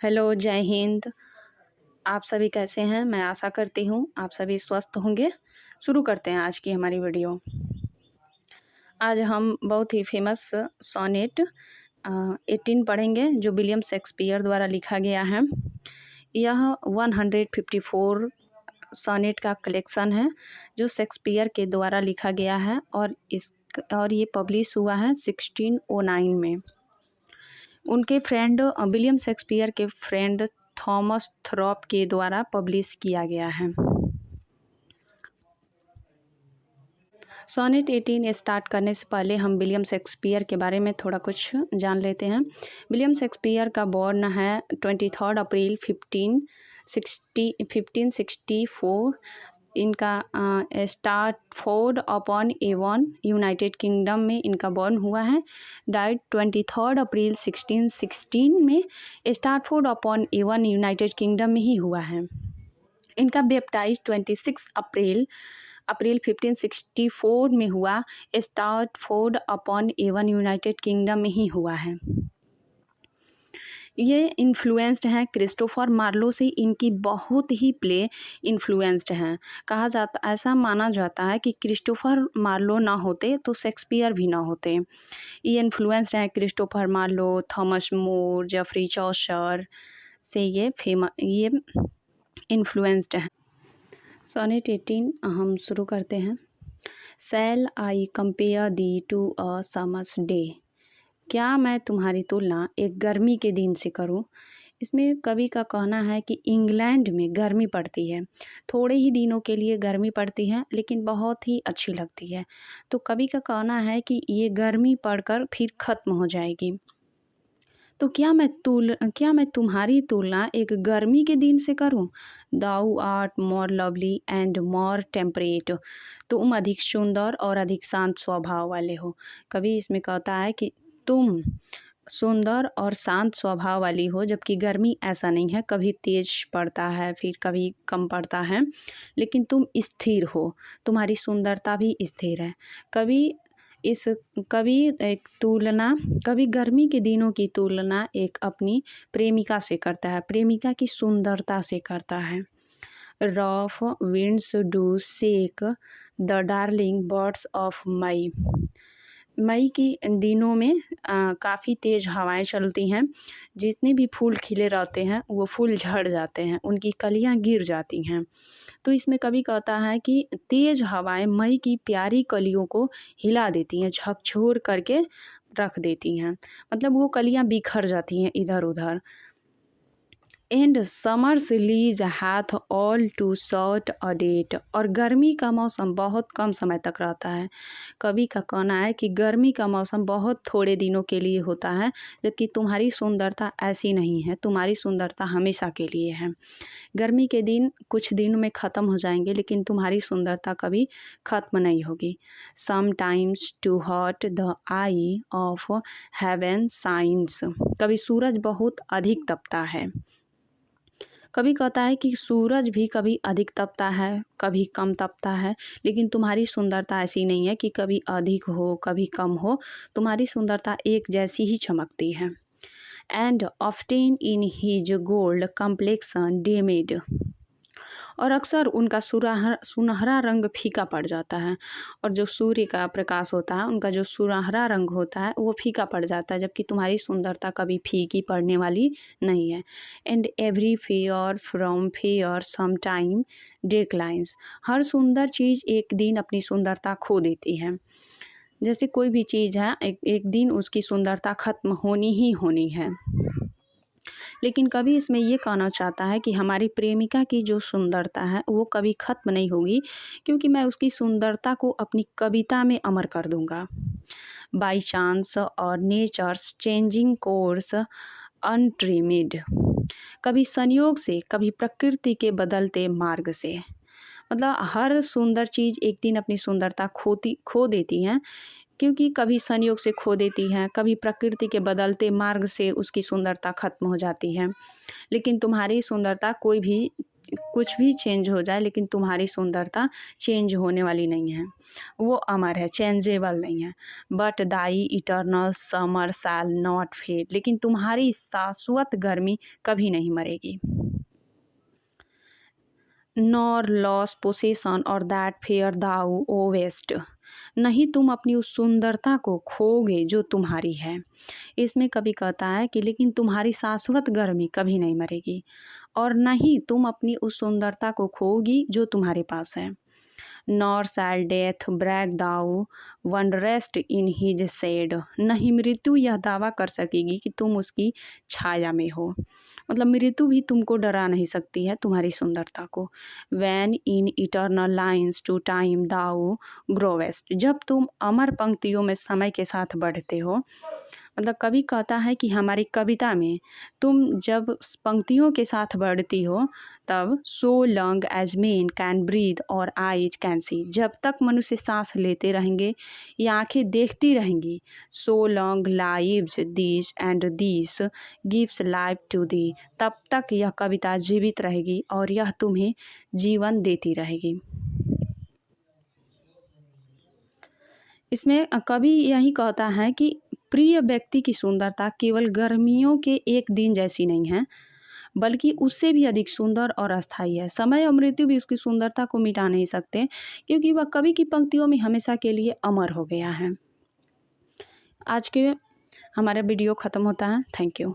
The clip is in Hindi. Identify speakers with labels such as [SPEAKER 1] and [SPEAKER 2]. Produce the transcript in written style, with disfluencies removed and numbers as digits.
[SPEAKER 1] हेलो, जय हिंद। आप सभी कैसे हैं? मैं आशा करती हूँ आप सभी स्वस्थ होंगे। शुरू करते हैं आज की हमारी वीडियो। आज हम बहुत ही फ़ेमस सोनेट 18 पढ़ेंगे जो विलियम शेक्सपियर द्वारा लिखा गया है। यह 154 सोनेट का कलेक्शन है जो शेक्सपियर के द्वारा लिखा गया है और ये पब्लिश हुआ है 1609 में। उनके फ्रेंड विलियम शेक्सपियर के फ्रेंड थॉमस थ्रॉप के द्वारा पब्लिश किया गया है। सोनेट 18 स्टार्ट करने से पहले हम विलियम शेक्सपियर के बारे में थोड़ा कुछ जान लेते हैं। विलियम शेक्सपियर का बॉर्न है 23 अप्रैल 1564। इनका स्टार्टफोर्ड अपॉन एवॉन यूनाइटेड किंगडम में इनका बॉर्न हुआ है। डाइड 23 अप्रैल 1616 में स्टार्टफोर्ड अपॉन एवॉन यूनाइटेड किंगडम में ही हुआ है। इनका बैप्टाइज 26 अप्रैल 1564 में हुआ। स्टार्टफोर्ड अपॉन एवॉन यूनाइटेड किंगडम में ही हुआ है। ये इन्फ्लुएंस्ड हैं क्रिस्टोफर मार्लो से। इनकी बहुत ही प्ले इन्फ्लुएंस्ड हैं। कहा जाता ऐसा माना जाता है कि क्रिस्टोफर मार्लो ना होते तो शेक्सपियर भी ना होते। ये इन्फ्लुएंस्ड हैं Christopher Marlowe, Thomas More, Geoffrey Chaucer से ये इन्फ्लुएंस्ड हैं। सोनेट 18 हम शुरू करते हैं। Shall I compare thee to a summer's day. क्या मैं तुम्हारी तुलना एक गर्मी के दिन से करूं? इसमें कवि का कहना है कि इंग्लैंड में गर्मी पड़ती है, थोड़े ही दिनों के लिए गर्मी पड़ती है लेकिन बहुत ही अच्छी लगती है। तो कवि का कहना है कि ये गर्मी पड़कर फिर ख़त्म हो जाएगी। तो क्या मैं तुम्हारी तुलना एक गर्मी के दिन से करूं? Thou art more lovely and more temperate. तुम अधिक सुंदर और अधिक शांत स्वभाव वाले हो। कवि इसमें कहता है कि तुम सुंदर और शांत स्वभाव वाली हो, जबकि गर्मी ऐसा नहीं है, कभी तेज पड़ता है फिर कभी कम पड़ता है, लेकिन तुम स्थिर हो, तुम्हारी सुंदरता भी स्थिर है। कभी इस कभी एक तुलना कभी गर्मी के दिनों की तुलना एक अपनी प्रेमिका से करता है, प्रेमिका की सुंदरता से करता है। Rough winds do shake the darling birds of May. मई की दिनों में काफ़ी तेज़ हवाएं चलती हैं। जितने भी फूल खिले रहते हैं वो फूल झड़ जाते हैं, उनकी कलियां गिर जाती हैं। तो इसमें कवि कहता है कि तेज़ हवाएं मई की प्यारी कलियों को हिला देती हैं, झकझोर करके रख देती हैं, मतलब वो कलियां बिखर जाती हैं इधर उधर। And summer's lease hath all too short a date. और गर्मी का मौसम बहुत कम समय तक रहता है। कवि का कहना है कि गर्मी का मौसम बहुत थोड़े दिनों के लिए होता है, जबकि तुम्हारी सुंदरता ऐसी नहीं है, तुम्हारी सुंदरता हमेशा के लिए है। गर्मी के दिन कुछ दिनों में ख़त्म हो जाएंगे लेकिन तुम्हारी सुंदरता कभी ख़त्म नहीं होगी। Sometimes too hot the eye of heaven shines. कभी सूरज बहुत अधिक तपता है। कभी कहता है कि सूरज भी कभी अधिक तपता है, कभी कम तपता है, लेकिन तुम्हारी सुंदरता ऐसी नहीं है कि कभी अधिक हो कभी कम हो। तुम्हारी सुंदरता एक जैसी ही चमकती है। And often in his gold complexion dimmed. और अक्सर उनका सुनहरा रंग फीका पड़ जाता है, और जो सूर्य का प्रकाश होता है उनका जो सुनहरा रंग होता है वो फीका पड़ जाता है, जबकि तुम्हारी सुंदरता कभी फीकी पड़ने वाली नहीं है। And every fair from fair some time declines. हर सुंदर चीज़ एक दिन अपनी सुंदरता खो देती है। जैसे कोई भी चीज़ है, एक दिन उसकी सुंदरता ख़त्म होनी ही होनी है। लेकिन कभी इसमें ये कहना चाहता है कि हमारी प्रेमिका की जो सुंदरता है वो कभी ख़त्म नहीं होगी, क्योंकि मैं उसकी सुंदरता को अपनी कविता में अमर कर दूंगा। बाई चांस और नेचर्स चेंजिंग कोर्स अनट्रिमिड। कभी संयोग से, कभी प्रकृति के बदलते मार्ग से। मतलब हर सुंदर चीज़ एक दिन अपनी सुंदरता खो देती है, क्योंकि कभी संयोग से खो देती हैं, कभी प्रकृति के बदलते मार्ग से उसकी सुंदरता ख़त्म हो जाती है। लेकिन तुम्हारी सुंदरता कोई भी कुछ भी चेंज हो जाए लेकिन तुम्हारी सुंदरता चेंज होने वाली नहीं है, वो अमर है, चेंजेबल नहीं है। But thy eternal summer shall not fade, लेकिन तुम्हारी शाश्वत गर्मी कभी नहीं मरेगी। Nor lose possession of that fair thou ow'st, नहीं तुम अपनी उस सुंदरता को खोगे जो तुम्हारी है। इसमें कवि कहता है कि लेकिन तुम्हारी शाश्वत गर्मी कभी नहीं मरेगी, और नहीं तुम अपनी उस सुंदरता को खोगी जो तुम्हारे पास है। Nor shall death brag thou wander'st in his shade, नहीं मृत्यु यह दावा कर सकेगी कि तुम उसकी छाया में हो। मतलब मृत्यु भी तुमको डरा नहीं सकती है तुम्हारी सुंदरता को। When in eternal lines to time thou growest, जब तुम अमर पंक्तियों में समय के साथ बढ़ते हो। मतलब कवि कहता है कि हमारी कविता में तुम जब पंक्तियों के साथ बढ़ती हो तब so long as men can breathe or eyes can see, जब तक मनुष्य सांस लेते रहेंगे या आंखें देखती रहेंगी। So long lives this and this gives life to thee, तब तक यह कविता जीवित रहेगी और यह तुम्हें जीवन देती रहेगी। इसमें कवि यही कहता है कि प्रिय व्यक्ति की सुंदरता केवल गर्मियों के एक दिन जैसी नहीं है, बल्कि उससे भी अधिक सुंदर और अस्थायी है। समय और मृत्यु भी उसकी सुंदरता को मिटा नहीं सकते, क्योंकि वह कवि की पंक्तियों में हमेशा के लिए अमर हो गया है। आज के हमारा वीडियो ख़त्म होता है। Thank you.